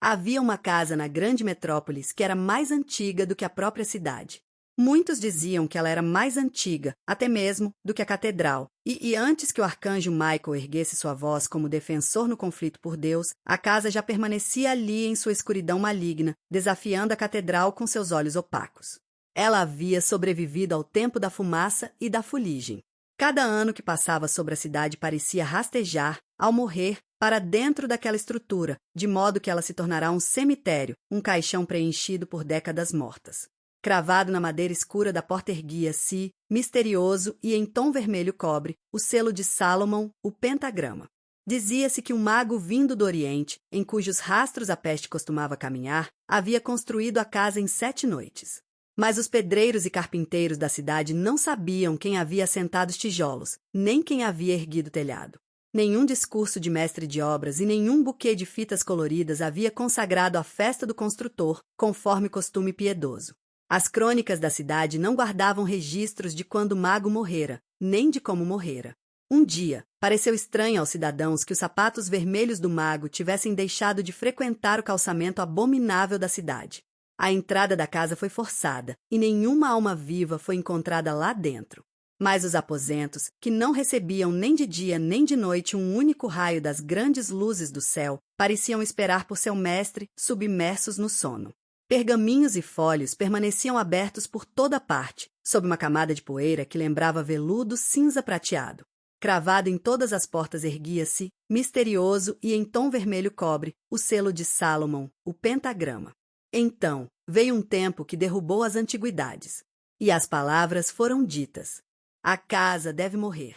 Havia uma casa na grande metrópolis que era mais antiga do que a própria cidade. Muitos diziam que ela era mais antiga, até mesmo, do que a catedral, e antes que o arcanjo Michael erguesse sua voz como defensor no conflito por Deus, a casa já permanecia ali em sua escuridão maligna, desafiando a catedral com seus olhos opacos. Ela havia sobrevivido ao tempo da fumaça e da fuligem. Cada ano que passava sobre a cidade parecia rastejar, ao morrer, para dentro daquela estrutura, de modo que ela se tornará um cemitério, um caixão preenchido por décadas mortas. Cravado na madeira escura da porta erguia-se, misterioso e em tom vermelho cobre, o selo de Salomão, o pentagrama. Dizia-se que um mago vindo do Oriente, em cujos rastros a peste costumava caminhar, havia construído a casa em 7 noites. Mas os pedreiros e carpinteiros da cidade não sabiam quem havia assentado os tijolos, nem quem havia erguido o telhado. Nenhum discurso de mestre de obras e nenhum buquê de fitas coloridas havia consagrado a festa do construtor, conforme costume piedoso. As crônicas da cidade não guardavam registros de quando o mago morrera, nem de como morrera. Um dia, pareceu estranho aos cidadãos que os sapatos vermelhos do mago tivessem deixado de frequentar o calçamento abominável da cidade. A entrada da casa foi forçada, e nenhuma alma viva foi encontrada lá dentro. Mas os aposentos, que não recebiam nem de dia nem de noite um único raio das grandes luzes do céu, pareciam esperar por seu mestre, submersos no sono. Pergaminhos e folhos permaneciam abertos por toda parte, sob uma camada de poeira que lembrava veludo cinza prateado. Cravado em todas as portas erguia-se, misterioso e em tom vermelho cobre, o selo de Salomão, o pentagrama. Então, veio um tempo que derrubou as antiguidades, e as palavras foram ditas. A casa deve morrer.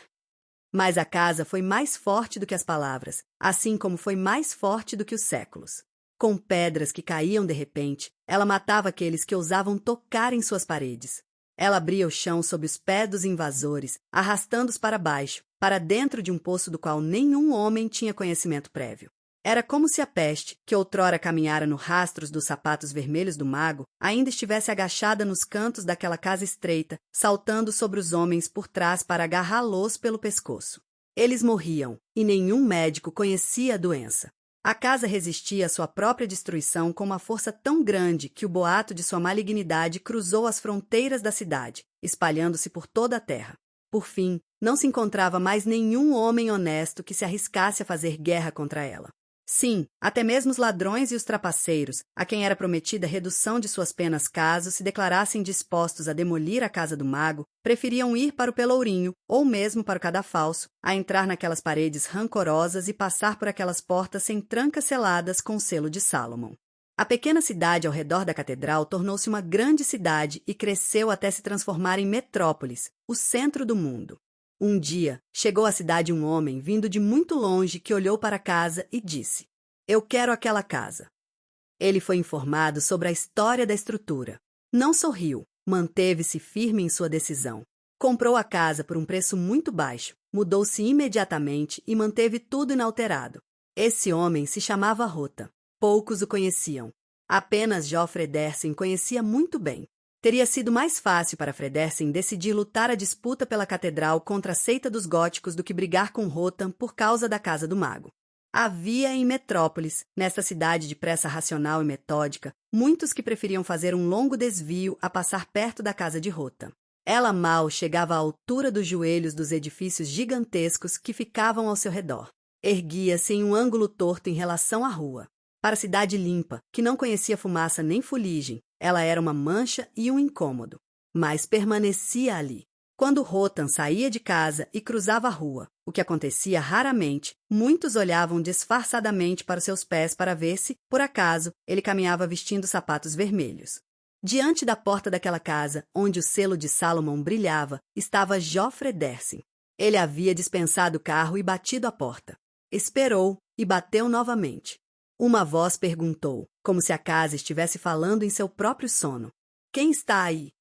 Mas a casa foi mais forte do que as palavras, assim como foi mais forte do que os séculos. Com pedras que caíam de repente, ela matava aqueles que ousavam tocar em suas paredes. Ela abria o chão sob os pés dos invasores, arrastando-os para baixo, para dentro de um poço do qual nenhum homem tinha conhecimento prévio. Era como se a peste, que outrora caminhara no rastros dos sapatos vermelhos do mago, ainda estivesse agachada nos cantos daquela casa estreita, saltando sobre os homens por trás para agarrá-los pelo pescoço. Eles morriam, e nenhum médico conhecia a doença. A casa resistia à sua própria destruição com uma força tão grande que o boato de sua malignidade cruzou as fronteiras da cidade, espalhando-se por toda a terra. Por fim, não se encontrava mais nenhum homem honesto que se arriscasse a fazer guerra contra ela. Sim, até mesmo os ladrões e os trapaceiros, a quem era prometida redução de suas penas caso se declarassem dispostos a demolir a casa do mago, preferiam ir para o Pelourinho, ou mesmo para o Cadafalso, a entrar naquelas paredes rancorosas e passar por aquelas portas sem trancas seladas com o selo de Salomão. A pequena cidade ao redor da catedral tornou-se uma grande cidade e cresceu até se transformar em metrópolis, o centro do mundo. Um dia, chegou à cidade um homem vindo de muito longe que olhou para a casa e disse: "Eu quero aquela casa." Ele foi informado sobre a história da estrutura. Não sorriu, manteve-se firme em sua decisão. Comprou a casa por um preço muito baixo, mudou-se imediatamente e manteve tudo inalterado. Esse homem se chamava Rota. Poucos o conheciam. Apenas Joffre Dersin conhecia muito bem. Teria sido mais fácil para Fredersen decidir lutar a disputa pela catedral contra a seita dos góticos do que brigar com Rotan por causa da casa do mago. Havia em Metrópolis, nesta cidade de pressa racional e metódica, muitos que preferiam fazer um longo desvio a passar perto da casa de Rotan. Ela mal chegava à altura dos joelhos dos edifícios gigantescos que ficavam ao seu redor. Erguia-se em um ângulo torto em relação à rua. Para a cidade limpa, que não conhecia fumaça nem fuligem, ela era uma mancha e um incômodo, mas permanecia ali. Quando Rotan saía de casa e cruzava a rua, o que acontecia raramente, muitos olhavam disfarçadamente para seus pés para ver se, por acaso, ele caminhava vestindo sapatos vermelhos. Diante da porta daquela casa, onde o selo de Salomão brilhava, estava Joffre Dersin. Ele havia dispensado o carro e batido à porta. Esperou e bateu novamente. Uma voz perguntou, como se a casa estivesse falando em seu próprio sono: "Quem está aí?"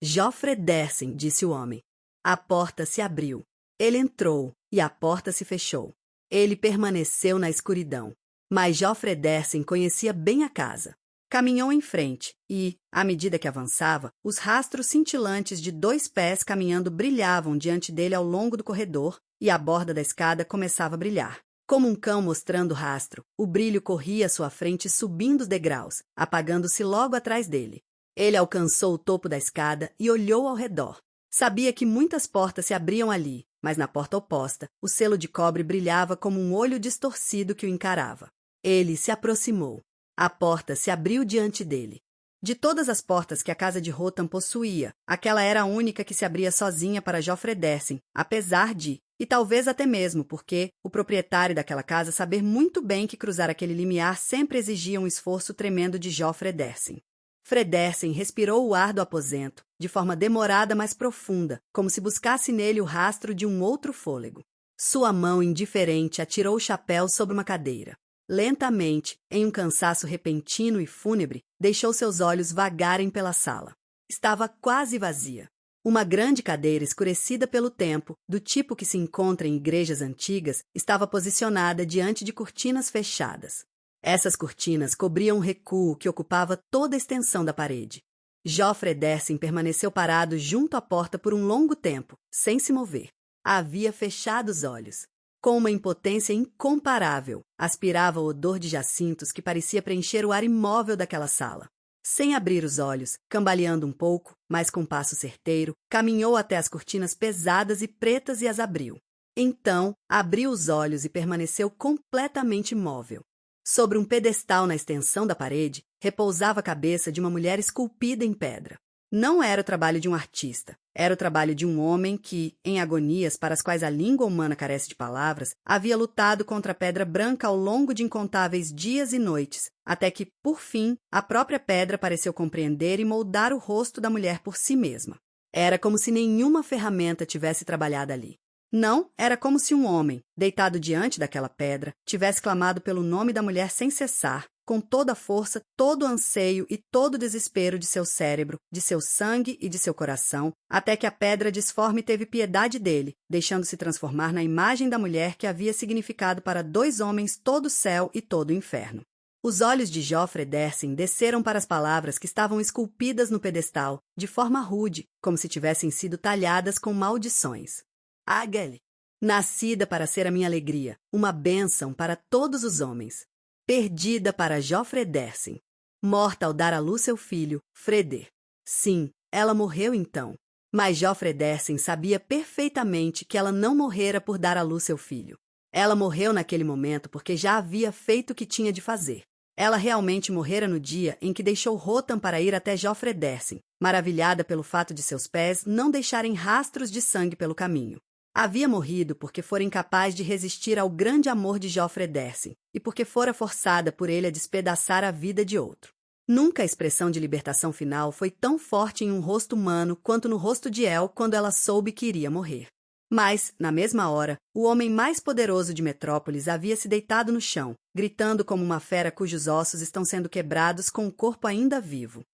"Joffre Dersin", disse o homem. A porta se abriu. Ele entrou e a porta se fechou. Ele permaneceu na escuridão. Mas Joffre Dersin conhecia bem a casa. Caminhou em frente e, à medida que avançava, os rastros cintilantes de 2 pés caminhando brilhavam diante dele ao longo do corredor e a borda da escada começava a brilhar. Como um cão mostrando rastro, o brilho corria à sua frente subindo os degraus, apagando-se logo atrás dele. Ele alcançou o topo da escada e olhou ao redor. Sabia que muitas portas se abriam ali, mas na porta oposta, o selo de cobre brilhava como um olho distorcido que o encarava. Ele se aproximou. A porta se abriu diante dele. De todas as portas que a casa de Rotham possuía, aquela era a única que se abria sozinha para Joffre Dersin, apesar de, e talvez até mesmo porque, o proprietário daquela casa saber muito bem que cruzar aquele limiar sempre exigia um esforço tremendo de Joffre Dersin. Fredersen respirou o ar do aposento, de forma demorada mas profunda, como se buscasse nele o rastro de um outro fôlego. Sua mão indiferente atirou o chapéu sobre uma cadeira. Lentamente, em um cansaço repentino e fúnebre, deixou seus olhos vagarem pela sala. Estava quase vazia. Uma grande cadeira escurecida pelo tempo, do tipo que se encontra em igrejas antigas, estava posicionada diante de cortinas fechadas. Essas cortinas cobriam um recuo que ocupava toda a extensão da parede. Joffre Dersin permaneceu parado junto à porta por um longo tempo, sem se mover. Havia fechado os olhos. Com uma impotência incomparável, aspirava o odor de jacintos que parecia preencher o ar imóvel daquela sala. Sem abrir os olhos, cambaleando um pouco, mas com passo certeiro, caminhou até as cortinas pesadas e pretas e as abriu. Então, abriu os olhos e permaneceu completamente imóvel. Sobre um pedestal na extensão da parede, repousava a cabeça de uma mulher esculpida em pedra. Não era o trabalho de um artista. Era o trabalho de um homem que, em agonias para as quais a língua humana carece de palavras, havia lutado contra a pedra branca ao longo de incontáveis dias e noites, até que, por fim, a própria pedra pareceu compreender e moldar o rosto da mulher por si mesma. Era como se nenhuma ferramenta tivesse trabalhado ali. Não, era como se um homem, deitado diante daquela pedra, tivesse clamado pelo nome da mulher sem cessar, com toda a força, todo o anseio e todo o desespero de seu cérebro, de seu sangue e de seu coração, até que a pedra disforme teve piedade dele, deixando-se transformar na imagem da mulher que havia significado para dois homens todo o céu e todo o inferno. Os olhos de Joffre Dersin desceram para as palavras que estavam esculpidas no pedestal, de forma rude, como se tivessem sido talhadas com maldições. Agel, nascida para ser a minha alegria, uma bênção para todos os homens. Perdida para Joffre Dersin, morta ao dar à luz seu filho, Freder. Sim, ela morreu então, mas Joffre Dersin sabia perfeitamente que ela não morrera por dar à luz seu filho. Ela morreu naquele momento porque já havia feito o que tinha de fazer. Ela realmente morrera no dia em que deixou Rotham para ir até Joffre Dersin, maravilhada pelo fato de seus pés não deixarem rastros de sangue pelo caminho. Havia morrido porque fora incapaz de resistir ao grande amor de Joffre Dersin e porque fora forçada por ele a despedaçar a vida de outro. Nunca a expressão de libertação final foi tão forte em um rosto humano quanto no rosto de El quando ela soube que iria morrer. Mas, na mesma hora, o homem mais poderoso de Metrópolis havia se deitado no chão, gritando como uma fera cujos ossos estão sendo quebrados com o corpo ainda vivo.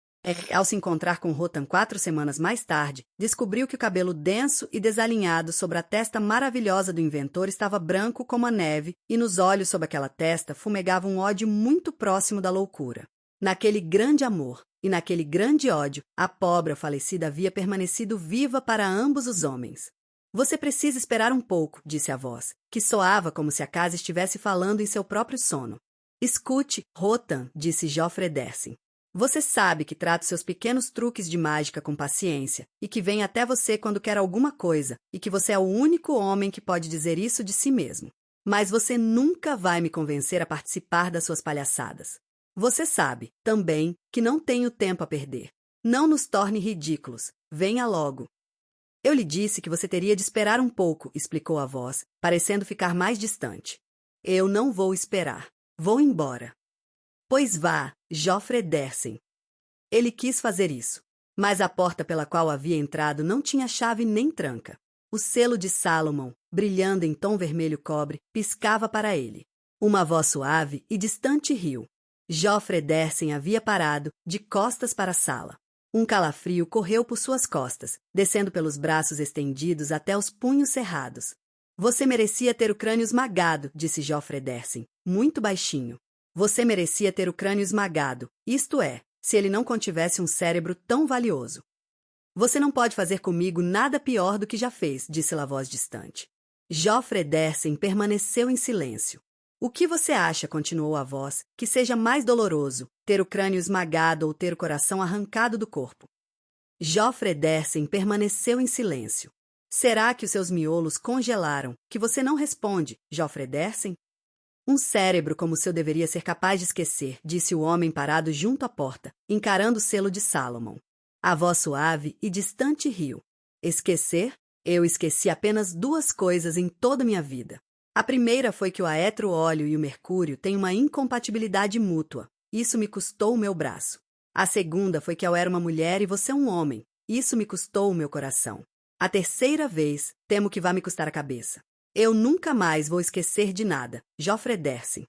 Ao se encontrar com Rotham 4 semanas mais tarde, descobriu que o cabelo denso e desalinhado sobre a testa maravilhosa do inventor estava branco como a neve e nos olhos sob aquela testa fumegava um ódio muito próximo da loucura. Naquele grande amor e naquele grande ódio, a pobre falecida havia permanecido viva para ambos os homens. Você precisa esperar um pouco, disse a voz, que soava como se a casa estivesse falando em seu próprio sono. Escute, Rotham, disse Joffre Dersin. Você sabe que trato seus pequenos truques de mágica com paciência e que vem até você quando quer alguma coisa e que você é o único homem que pode dizer isso de si mesmo. Mas você nunca vai me convencer a participar das suas palhaçadas. Você sabe, também, que não tenho tempo a perder. Não nos torne ridículos. Venha logo. Eu lhe disse que você teria de esperar um pouco, explicou a voz, parecendo ficar mais distante. Eu não vou esperar. Vou embora. Pois vá, Joffre Dersin. Ele quis fazer isso, mas a porta pela qual havia entrado não tinha chave nem tranca. O selo de Salomão, brilhando em tom vermelho cobre, piscava para ele. Uma voz suave e distante riu. Joffre Dersin havia parado, de costas para a sala. Um calafrio correu por suas costas, descendo pelos braços estendidos até os punhos cerrados. Você merecia ter o crânio esmagado, disse Joffre Dersin, muito baixinho. Você merecia ter o crânio esmagado, isto é, se ele não contivesse um cérebro tão valioso. Você não pode fazer comigo nada pior do que já fez, disse a voz distante. Joffre Ederson permaneceu em silêncio. O que você acha, continuou a voz, que seja mais doloroso, ter o crânio esmagado ou ter o coração arrancado do corpo? Joffre Ederson permaneceu em silêncio. Será que os seus miolos congelaram, que você não responde, Joffre Ederson? Um cérebro como o seu deveria ser capaz de esquecer, disse o homem parado junto à porta, encarando o selo de Salomon. A voz suave e distante riu. Esquecer? Eu esqueci apenas 2 coisas em toda a minha vida. A primeira foi que o aetro-óleo e o mercúrio têm uma incompatibilidade mútua. Isso me custou o meu braço. A segunda foi que eu era uma mulher e você um homem. Isso me custou o meu coração. A terceira vez, temo que vá me custar a cabeça. Eu nunca mais vou esquecer de nada. Joffre Ederson.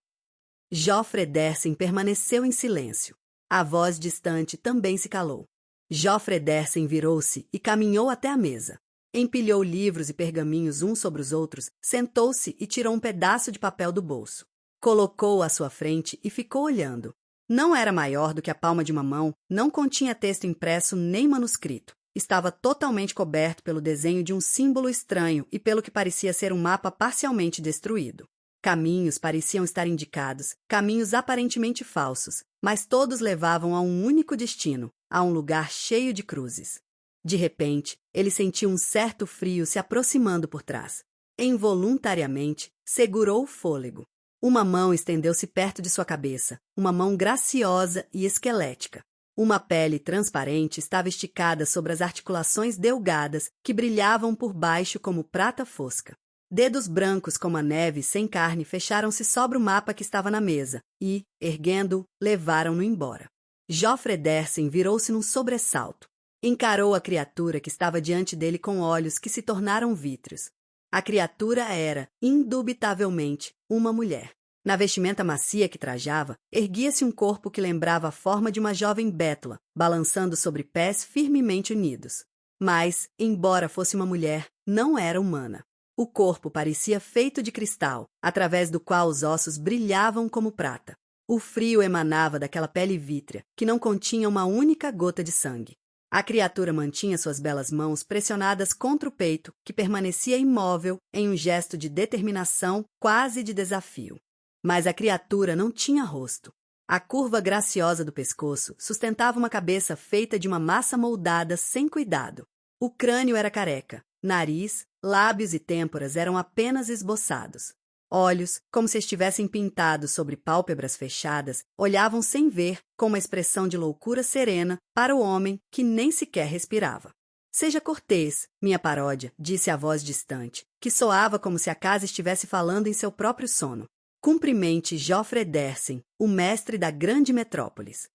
Joffre Ederson permaneceu em silêncio. A voz distante também se calou. Joffre Ederson virou-se e caminhou até a mesa. Empilhou livros e pergaminhos uns sobre os outros, sentou-se e tirou um pedaço de papel do bolso. Colocou-o à sua frente e ficou olhando. Não era maior do que a palma de uma mão, não continha texto impresso nem manuscrito. Estava totalmente coberto pelo desenho de um símbolo estranho e pelo que parecia ser um mapa parcialmente destruído. Caminhos pareciam estar indicados, caminhos aparentemente falsos, mas todos levavam a um único destino, a um lugar cheio de cruzes. De repente, ele sentiu um certo frio se aproximando por trás. Involuntariamente, segurou o fôlego. Uma mão estendeu-se perto de sua cabeça, uma mão graciosa e esquelética. Uma pele transparente estava esticada sobre as articulações delgadas que brilhavam por baixo como prata fosca. Dedos brancos como a neve sem carne fecharam-se sobre o mapa que estava na mesa e, erguendo-o, levaram-no embora. Joffre Ederson virou-se num sobressalto. Encarou a criatura que estava diante dele com olhos que se tornaram vítreos. A criatura era, indubitavelmente, uma mulher. Na vestimenta macia que trajava, erguia-se um corpo que lembrava a forma de uma jovem bétula, balançando sobre pés firmemente unidos. Mas, embora fosse uma mulher, não era humana. O corpo parecia feito de cristal, através do qual os ossos brilhavam como prata. O frio emanava daquela pele vítrea, que não continha uma única gota de sangue. A criatura mantinha suas belas mãos pressionadas contra o peito, que permanecia imóvel em um gesto de determinação, quase de desafio. Mas a criatura não tinha rosto. A curva graciosa do pescoço sustentava uma cabeça feita de uma massa moldada sem cuidado. O crânio era careca, nariz, lábios e têmporas eram apenas esboçados. Olhos, como se estivessem pintados sobre pálpebras fechadas, olhavam sem ver, com uma expressão de loucura serena, para o homem que nem sequer respirava. Seja cortês, minha paródia, disse a voz distante, que soava como se a casa estivesse falando em seu próprio sono. Cumprimente Joffre Ederson, o mestre da grande metrópolis.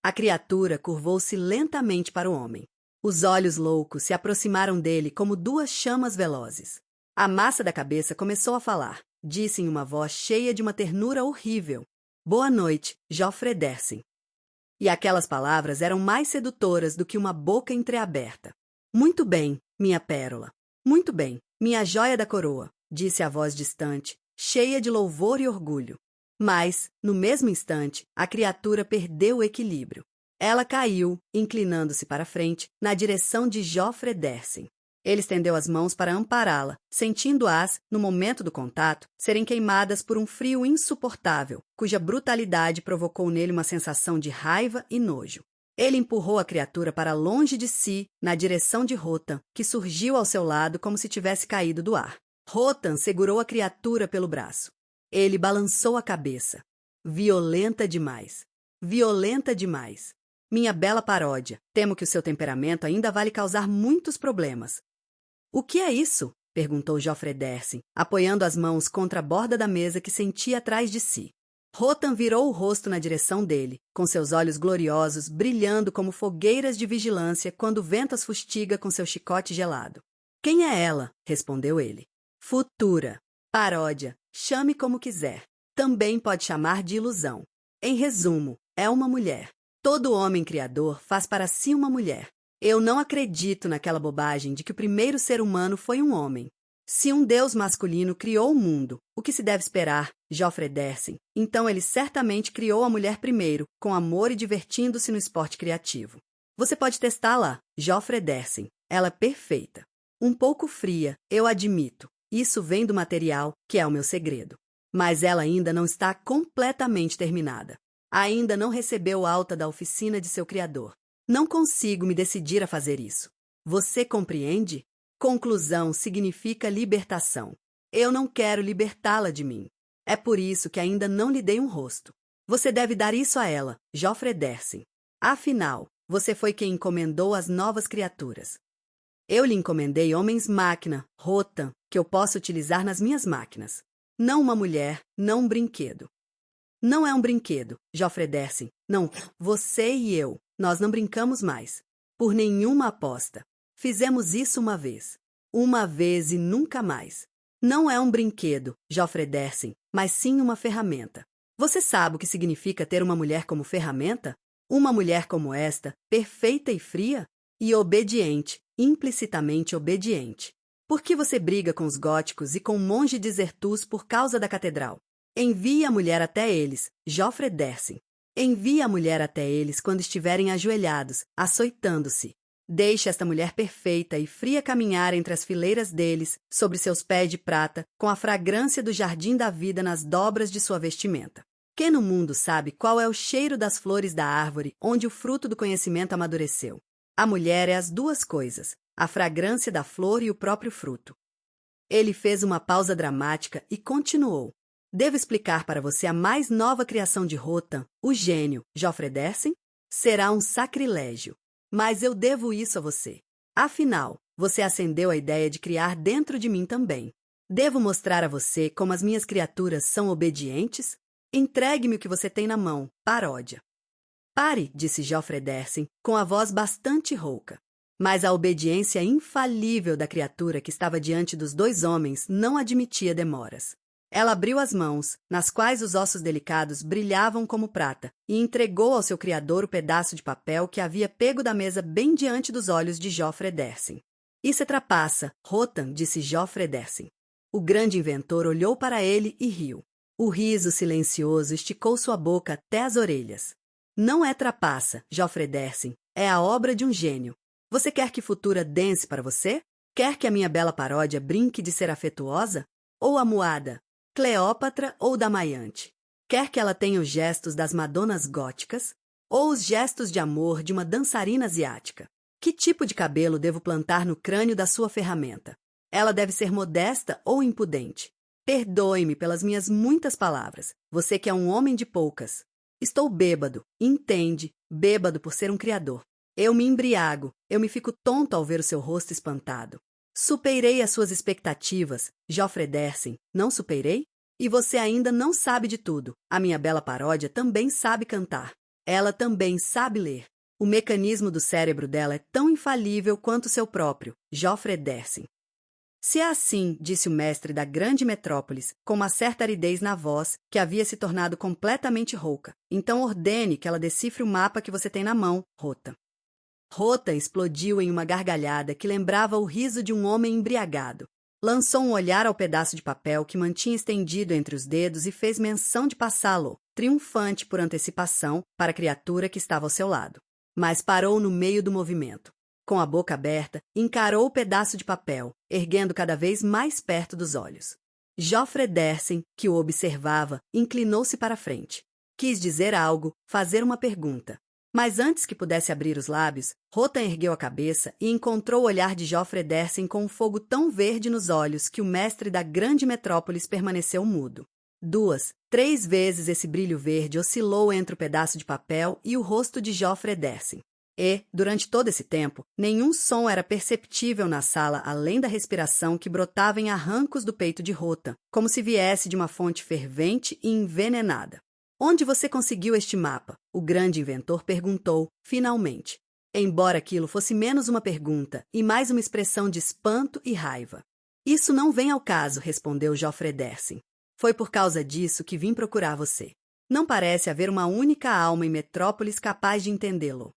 A criatura curvou-se lentamente para o homem. Os olhos loucos se aproximaram dele como 2 chamas velozes. A massa da cabeça começou a falar. Disse em uma voz cheia de uma ternura horrível. Boa noite, Joffre Ederson. E aquelas palavras eram mais sedutoras do que uma boca entreaberta. Muito bem, minha pérola. Muito bem, minha joia da coroa, disse a voz distante, cheia de louvor e orgulho. Mas, no mesmo instante, a criatura perdeu o equilíbrio. Ela caiu, inclinando-se para frente, na direção de Joffre Ederson. Ele estendeu as mãos para ampará-la, sentindo-as, no momento do contato, serem queimadas por um frio insuportável, cuja brutalidade provocou nele uma sensação de raiva e nojo. Ele empurrou a criatura para longe de si, na direção de Rotan, que surgiu ao seu lado como se tivesse caído do ar. Rotan segurou a criatura pelo braço. Ele balançou a cabeça. Violenta demais. Violenta demais. Minha bela paródia, temo que o seu temperamento ainda vai lhe causar muitos problemas. O que é isso? Perguntou Joffre Ederson, apoiando as mãos contra a borda da mesa que sentia atrás de si. Rotan virou o rosto na direção dele, com seus olhos gloriosos brilhando como fogueiras de vigilância quando o vento as fustiga com seu chicote gelado. Quem é ela? Respondeu ele. Futura. Paródia. Chame como quiser. Também pode chamar de ilusão. Em resumo, é uma mulher. Todo homem criador faz para si uma mulher. Eu não acredito naquela bobagem de que o primeiro ser humano foi um homem. Se um deus masculino criou o mundo, o que se deve esperar, Joffre Ederson, então ele certamente criou a mulher primeiro, com amor e divertindo-se no esporte criativo. Você pode testá-la, Joffre Ederson. Ela é perfeita. Um pouco fria, eu admito, Isso vem do material, que é o meu segredo. Mas ela ainda não está completamente terminada. Ainda não recebeu alta da oficina de seu criador. Não consigo me decidir a fazer isso. Você compreende? Conclusão significa libertação. Eu não quero libertá-la de mim. É por isso que ainda não lhe dei um rosto. Você deve dar isso a ela, Joffre Dersin. Afinal, você foi quem encomendou as novas criaturas. Eu lhe encomendei homens-máquina, Rotan, que eu posso utilizar nas minhas máquinas. Não uma mulher, não um brinquedo. Não é um brinquedo, Joffre Dersin. Não, você e eu, nós não brincamos mais. Por nenhuma aposta. Fizemos isso uma vez e nunca mais. Não é um brinquedo, Joffre Dersin, mas sim uma ferramenta. Você sabe o que significa ter uma mulher como ferramenta? Uma mulher como esta, perfeita e fria? E obediente, implicitamente obediente. Por que você briga com os góticos e com o monge Desertus por causa da catedral? Envie a mulher até eles, Joffre Dersin. Envie a mulher até eles quando estiverem ajoelhados, açoitando-se. Deixe esta mulher perfeita e fria caminhar entre as fileiras deles, sobre seus pés de prata, com a fragrância do jardim da vida nas dobras de sua vestimenta. Quem no mundo sabe qual é o cheiro das flores da árvore onde o fruto do conhecimento amadureceu? A mulher é as duas coisas, a fragrância da flor e o próprio fruto. Ele fez uma pausa dramática e continuou. Devo explicar para você a mais nova criação de Rotan, o gênio, Joffre Dersin? Será um sacrilégio. Mas eu devo isso a você. Afinal, você acendeu a ideia de criar dentro de mim também. Devo mostrar a você como as minhas criaturas são obedientes? Entregue-me o que você tem na mão, paródia. Pare, disse Joffre Dersin, com a voz bastante rouca. Mas a obediência infalível da criatura que estava diante dos dois homens não admitia demoras. Ela abriu as mãos, nas quais os ossos delicados brilhavam como prata, e entregou ao seu criador o pedaço de papel que havia pego da mesa bem diante dos olhos de Joffre Dersin. Isso é trapaça, Rotan, disse Joffre Dersin. O grande inventor olhou para ele e riu. O riso silencioso esticou sua boca até as orelhas. Não é trapaça, Joffre Dersin, é a obra de um gênio. Você quer que Futura dance para você? Quer que a minha bela paródia brinque de ser afetuosa? Ou a muada? Cleópatra ou Damaiante? Quer que ela tenha os gestos das Madonas góticas ou os gestos de amor de uma dançarina asiática? Que tipo de cabelo devo plantar no crânio da sua ferramenta? Ela deve ser modesta ou impudente? Perdoe-me pelas minhas muitas palavras, você que é um homem de poucas. Estou bêbado, entende? Bêbado por ser um criador. Eu me embriago, eu me fico tonto ao ver o seu rosto espantado. Superei as suas expectativas, Joffre Dersin, não superei? E você ainda não sabe de tudo. A minha bela paródia também sabe cantar. Ela também sabe ler. O mecanismo do cérebro dela é tão infalível quanto o seu próprio, Joffre Dersin. Se é assim, disse o mestre da grande metrópolis, com uma certa aridez na voz, que havia se tornado completamente rouca, então ordene que ela decifre o mapa que você tem na mão, Rotan. Rotan explodiu em uma gargalhada que lembrava o riso de um homem embriagado. Lançou um olhar ao pedaço de papel que mantinha estendido entre os dedos e fez menção de passá-lo, triunfante por antecipação, para a criatura que estava ao seu lado. Mas parou no meio do movimento. Com a boca aberta, encarou o pedaço de papel, erguendo cada vez mais perto dos olhos. Joffre Dersin, que o observava, inclinou-se para a frente. Quis dizer algo, fazer uma pergunta. Mas antes que pudesse abrir os lábios, Rotan ergueu a cabeça e encontrou o olhar de Joffre Dersin com um fogo tão verde nos olhos que o mestre da grande metrópolis permaneceu mudo. 2, 3 vezes esse brilho verde oscilou entre o pedaço de papel e o rosto de Joffre Dersin. E, durante todo esse tempo, nenhum som era perceptível na sala além da respiração que brotava em arrancos do peito de Rotan, como se viesse de uma fonte fervente e envenenada. Onde você conseguiu este mapa? O grande inventor perguntou, finalmente. Embora aquilo fosse menos uma pergunta e mais uma expressão de espanto e raiva. Isso não vem ao caso, respondeu Joffre Dersin. Foi por causa disso que vim procurar você. Não parece haver uma única alma em Metrópolis capaz de entendê-lo.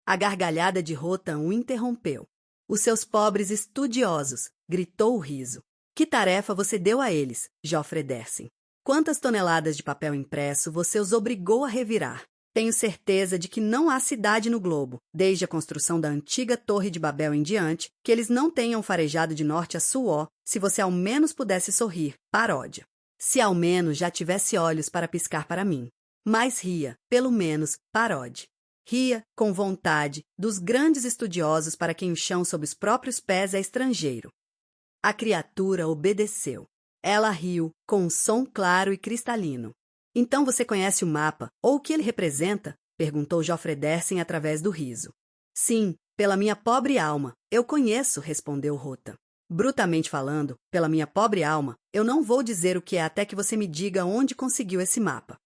A gargalhada de Rotan o interrompeu. Os seus pobres estudiosos, gritou o riso. Que tarefa você deu a eles, Joffre Dersin? Quantas toneladas de papel impresso você os obrigou a revirar? Tenho certeza de que não há cidade no globo, desde a construção da antiga Torre de Babel em diante, que eles não tenham farejado de norte a sul, se você ao menos pudesse sorrir, paródia. Se ao menos já tivesse olhos para piscar para mim. Mas ria, pelo menos, paródia. Ria, com vontade, dos grandes estudiosos para quem o chão sob os próprios pés é estrangeiro. A criatura obedeceu. Ela riu, com um som claro e cristalino. Então você conhece o mapa, ou o que ele representa? Perguntou Joffre Dersin através do riso. Sim, pela minha pobre alma, eu conheço, respondeu Rota. Brutamente falando, pela minha pobre alma, eu não vou dizer o que é até que você me diga onde conseguiu esse mapa.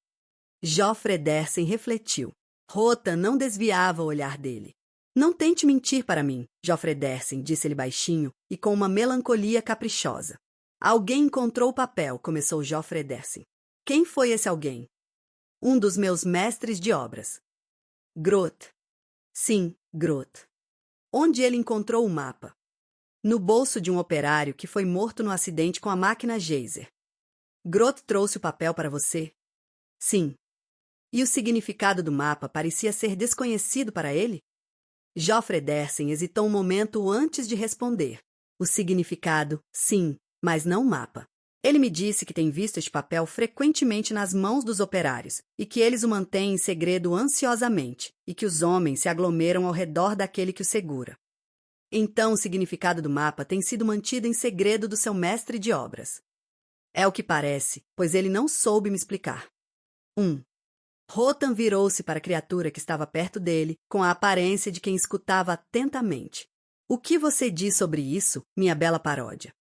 Joffre Dersin refletiu. Rota não desviava o olhar dele. Não tente mentir para mim, Joffre Dersin, disse-lhe baixinho e com uma melancolia caprichosa. Alguém encontrou o papel, começou Joffre Dersin. Quem foi esse alguém? Um dos meus mestres de obras. Groth. Sim, Groth. Onde ele encontrou o mapa? No bolso de um operário que foi morto no acidente com a máquina Geyser. Groth trouxe o papel para você? Sim. E o significado do mapa parecia ser desconhecido para ele? Joffre Dersin hesitou um momento antes de responder. O significado, sim, mas não o mapa. Ele me disse que tem visto este papel frequentemente nas mãos dos operários e que eles o mantêm em segredo ansiosamente e que os homens se aglomeram ao redor daquele que o segura. Então o significado do mapa tem sido mantido em segredo do seu mestre de obras. É o que parece, pois ele não soube me explicar. 1. Rotan virou-se para a criatura que estava perto dele, com a aparência de quem escutava atentamente. O que você diz sobre isso, minha bela paródia?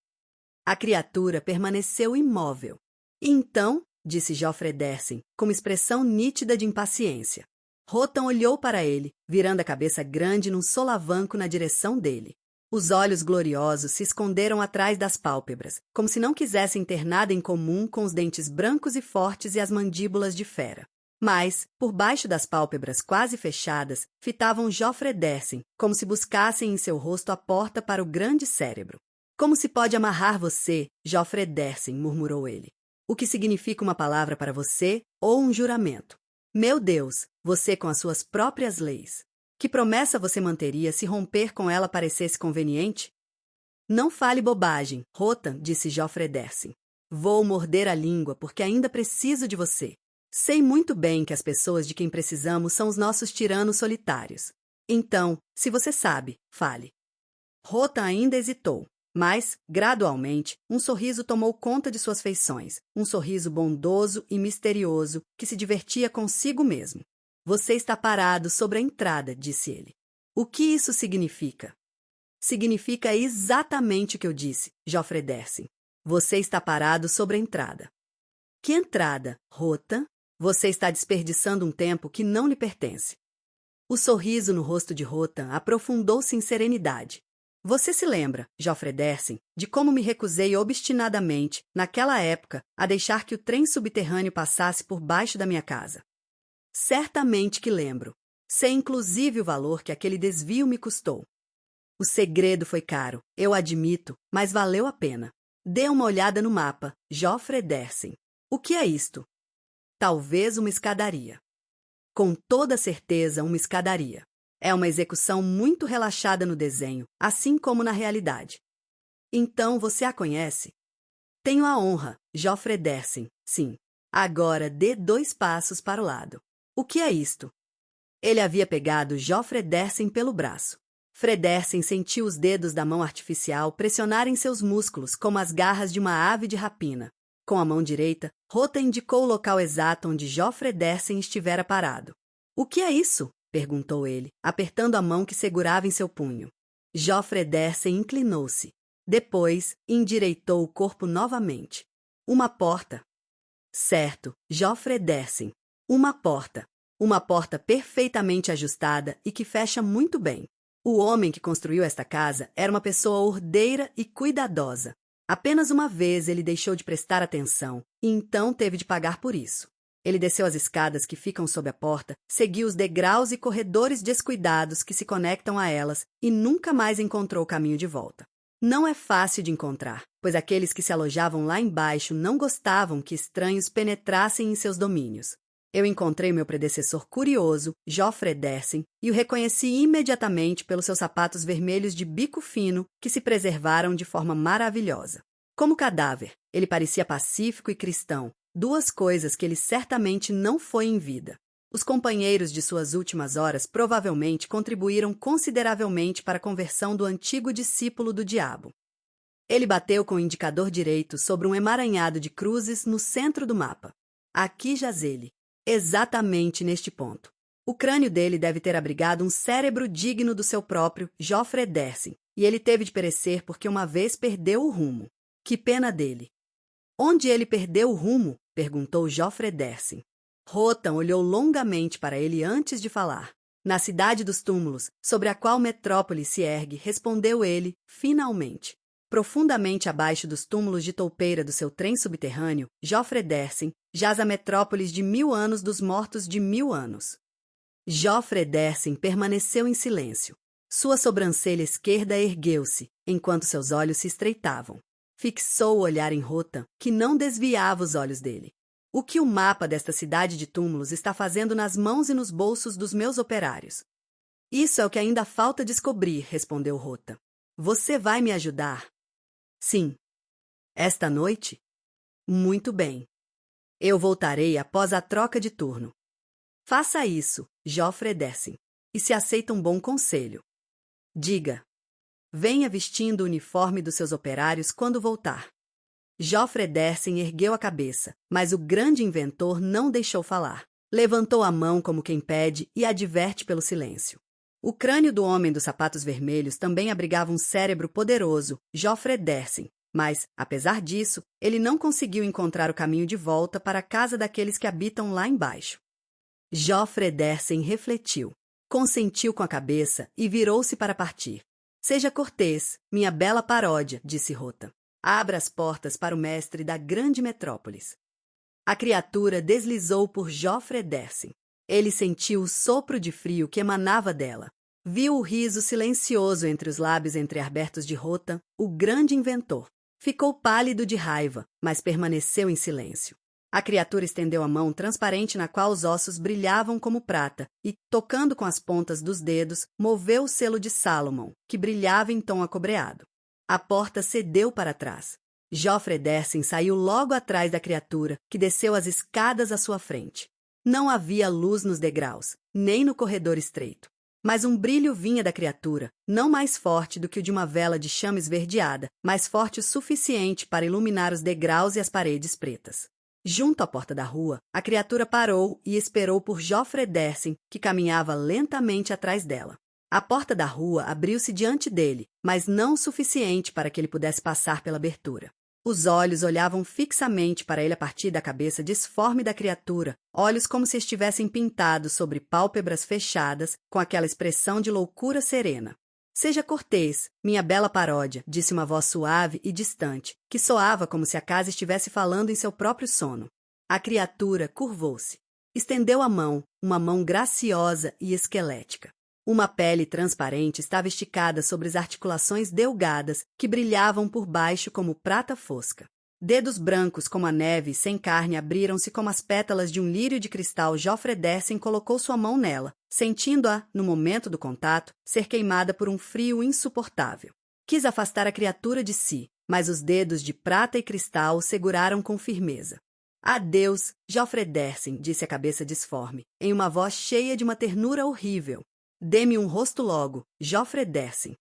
A criatura permaneceu imóvel. Então, disse Joffre Dersin, com uma expressão nítida de impaciência. Rotan olhou para ele, virando a cabeça grande num solavanco na direção dele. Os olhos gloriosos se esconderam atrás das pálpebras, como se não quisessem ter nada em comum com os dentes brancos e fortes e as mandíbulas de fera. Mas, por baixo das pálpebras quase fechadas, fitavam Joffre Dersin, como se buscassem em seu rosto a porta para o grande cérebro. Como se pode amarrar você, Joffre Dersin, murmurou ele. O que significa uma palavra para você ou um juramento? Meu Deus, você com as suas próprias leis. Que promessa você manteria se romper com ela parecesse conveniente? Não fale bobagem, Rotan, disse Joffre Dersin. Vou morder a língua porque ainda preciso de você. Sei muito bem que as pessoas de quem precisamos são os nossos tiranos solitários. Então, se você sabe, fale. Rotan ainda hesitou. Mas, gradualmente, um sorriso tomou conta de suas feições, um sorriso bondoso e misterioso que se divertia consigo mesmo. Você está parado sobre a entrada, disse ele. O que isso significa? Significa exatamente o que eu disse, Joffre Dersin. Você está parado sobre a entrada. Que entrada, Rotan? Você está desperdiçando um tempo que não lhe pertence. O sorriso no rosto de Rotan aprofundou-se em serenidade. Você se lembra, Joffre Dersin, de como me recusei obstinadamente, naquela época, a deixar que o trem subterrâneo passasse por baixo da minha casa? Certamente que lembro. Sei inclusive o valor que aquele desvio me custou. O segredo foi caro, eu admito, mas valeu a pena. Dê uma olhada no mapa, Joffre Dersin. O que é isto? Talvez uma escadaria. Com toda certeza, uma escadaria. É uma execução muito relaxada no desenho, assim como na realidade. Então você a conhece? Tenho a honra, Joffre Dersin, sim. Agora dê 2 passos para o lado. O que é isto? Ele havia pegado Joffre Dersin pelo braço. Fredersen sentiu os dedos da mão artificial pressionarem seus músculos como as garras de uma ave de rapina. Com a mão direita, Rota indicou o local exato onde Joffre Dersin estivera parado. O que é isso? Perguntou ele, apertando a mão que segurava em seu punho. Joffre Dersin inclinou-se. Depois, endireitou o corpo novamente. Uma porta. Certo, Joffre Dersin. Uma porta. Uma porta perfeitamente ajustada e que fecha muito bem. O homem que construiu esta casa era uma pessoa ordeira e cuidadosa. Apenas uma vez ele deixou de prestar atenção e então teve de pagar por isso. Ele desceu as escadas que ficam sob a porta, seguiu os degraus e corredores descuidados que se conectam a elas e nunca mais encontrou o caminho de volta. Não é fácil de encontrar, pois aqueles que se alojavam lá embaixo não gostavam que estranhos penetrassem em seus domínios. Eu encontrei meu predecessor curioso, Joffre Dersin, e o reconheci imediatamente pelos seus sapatos vermelhos de bico fino que se preservaram de forma maravilhosa. Como cadáver, ele parecia pacífico e cristão, duas coisas que ele certamente não foi em vida. Os companheiros de suas últimas horas provavelmente contribuíram consideravelmente para a conversão do antigo discípulo do diabo. Ele bateu com o indicador direito sobre um emaranhado de cruzes no centro do mapa. Aqui jaz ele, exatamente neste ponto. O crânio dele deve ter abrigado um cérebro digno do seu próprio Joffre Dersin, e ele teve de perecer porque uma vez perdeu o rumo. Que pena dele! Onde ele perdeu o rumo? Perguntou Joffre Dersin. Rotan olhou longamente para ele antes de falar. Na cidade dos túmulos, sobre a qual Metrópole se ergue, respondeu ele, finalmente. Profundamente abaixo dos túmulos de toupeira do seu trem subterrâneo, Joffre Dersin jaz a metrópolis de 1000 anos dos mortos de 1000 anos. Joffre Dersin permaneceu em silêncio. Sua sobrancelha esquerda ergueu-se, enquanto seus olhos se estreitavam. Fixou o olhar em Rotan, que não desviava os olhos dele. O que o mapa desta cidade de túmulos está fazendo nas mãos e nos bolsos dos meus operários? Isso é o que ainda falta descobrir, respondeu Rotan. Você vai me ajudar? Sim. Esta noite? Muito bem. Eu voltarei após a troca de turno. Faça isso, Joffre Dersin, e se aceita um bom conselho. Diga. Venha vestindo o uniforme dos seus operários quando voltar. Joffre Dersin ergueu a cabeça, mas o grande inventor não deixou falar. Levantou a mão como quem pede e adverte pelo silêncio. O crânio do homem dos sapatos vermelhos também abrigava um cérebro poderoso, Joffre Dersin, mas, apesar disso, ele não conseguiu encontrar o caminho de volta para a casa daqueles que habitam lá embaixo. Joffre Dersin refletiu, consentiu com a cabeça e virou-se para partir. Seja cortês, minha bela paródia, disse Rotan. Abra as portas para o mestre da grande metrópolis. A criatura deslizou por Joffre Dersin. Ele sentiu o sopro de frio que emanava dela. Viu o riso silencioso entre os lábios entreabertos de Rotan, o grande inventor. Ficou pálido de raiva, mas permaneceu em silêncio. A criatura estendeu a mão transparente na qual os ossos brilhavam como prata e, tocando com as pontas dos dedos, moveu o selo de Salomon, que brilhava em tom acobreado. A porta cedeu para trás. Joffre Dersin saiu logo atrás da criatura, que desceu as escadas à sua frente. Não havia luz nos degraus, nem no corredor estreito. Mas um brilho vinha da criatura, não mais forte do que o de uma vela de chama esverdeada, mas forte o suficiente para iluminar os degraus e as paredes pretas. Junto à porta da rua, a criatura parou e esperou por Joffre Dersin, que caminhava lentamente atrás dela. A porta da rua abriu-se diante dele, mas não o suficiente para que ele pudesse passar pela abertura. Os olhos olhavam fixamente para ele a partir da cabeça disforme da criatura, olhos como se estivessem pintados sobre pálpebras fechadas, com aquela expressão de loucura serena. Seja cortês, minha bela paródia, disse uma voz suave e distante, que soava como se a casa estivesse falando em seu próprio sono. A criatura curvou-se. Estendeu a mão, uma mão graciosa e esquelética. Uma pele transparente estava esticada sobre as articulações delgadas que brilhavam por baixo como prata fosca. Dedos brancos como a neve sem carne abriram-se como as pétalas de um lírio de cristal. Joffre Dersin colocou sua mão nela, sentindo-a, no momento do contato, ser queimada por um frio insuportável. Quis afastar a criatura de si, mas os dedos de prata e cristal o seguraram com firmeza. Adeus, Joffre Dersin, disse a cabeça disforme, em uma voz cheia de uma ternura horrível. Dê-me um rosto logo, Joffre Dersin.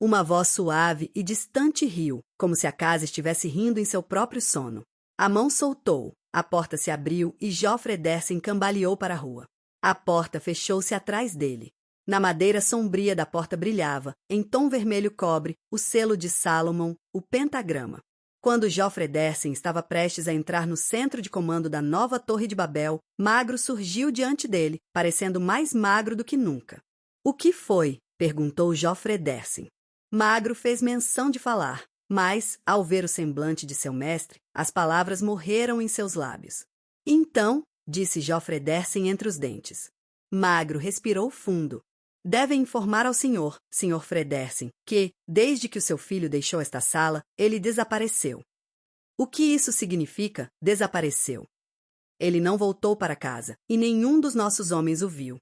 Uma voz suave e distante riu, como se a casa estivesse rindo em seu próprio sono. A mão soltou, a porta se abriu e Joffre Dersin cambaleou para a rua. A porta fechou-se atrás dele. Na madeira sombria da porta brilhava, em tom vermelho cobre, o selo de Salomon, o pentagrama. Quando Joffre Dersin estava prestes a entrar no centro de comando da nova Torre de Babel, Magro surgiu diante dele, parecendo mais magro do que nunca. — O que foi? Perguntou Joffre Dersin. Magro fez menção de falar, mas, ao ver o semblante de seu mestre, as palavras morreram em seus lábios. — Então, disse Joffre Dersin entre os dentes. Magro respirou fundo. — Devem informar ao senhor, Sr. Fredersen, que, desde que o seu filho deixou esta sala, ele desapareceu. — O que isso significa, desapareceu? Ele não voltou para casa, e nenhum dos nossos homens o viu.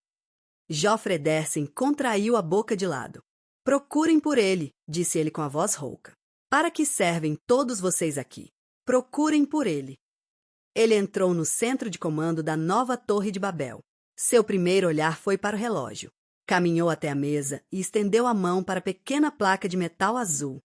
Joffre Ederson contraiu a boca de lado. Procurem por ele, disse ele com a voz rouca. Para que servem todos vocês aqui? Procurem por ele. Ele entrou no centro de comando da nova Torre de Babel. Seu primeiro olhar foi para o relógio. Caminhou até a mesa e estendeu a mão para a pequena placa de metal azul.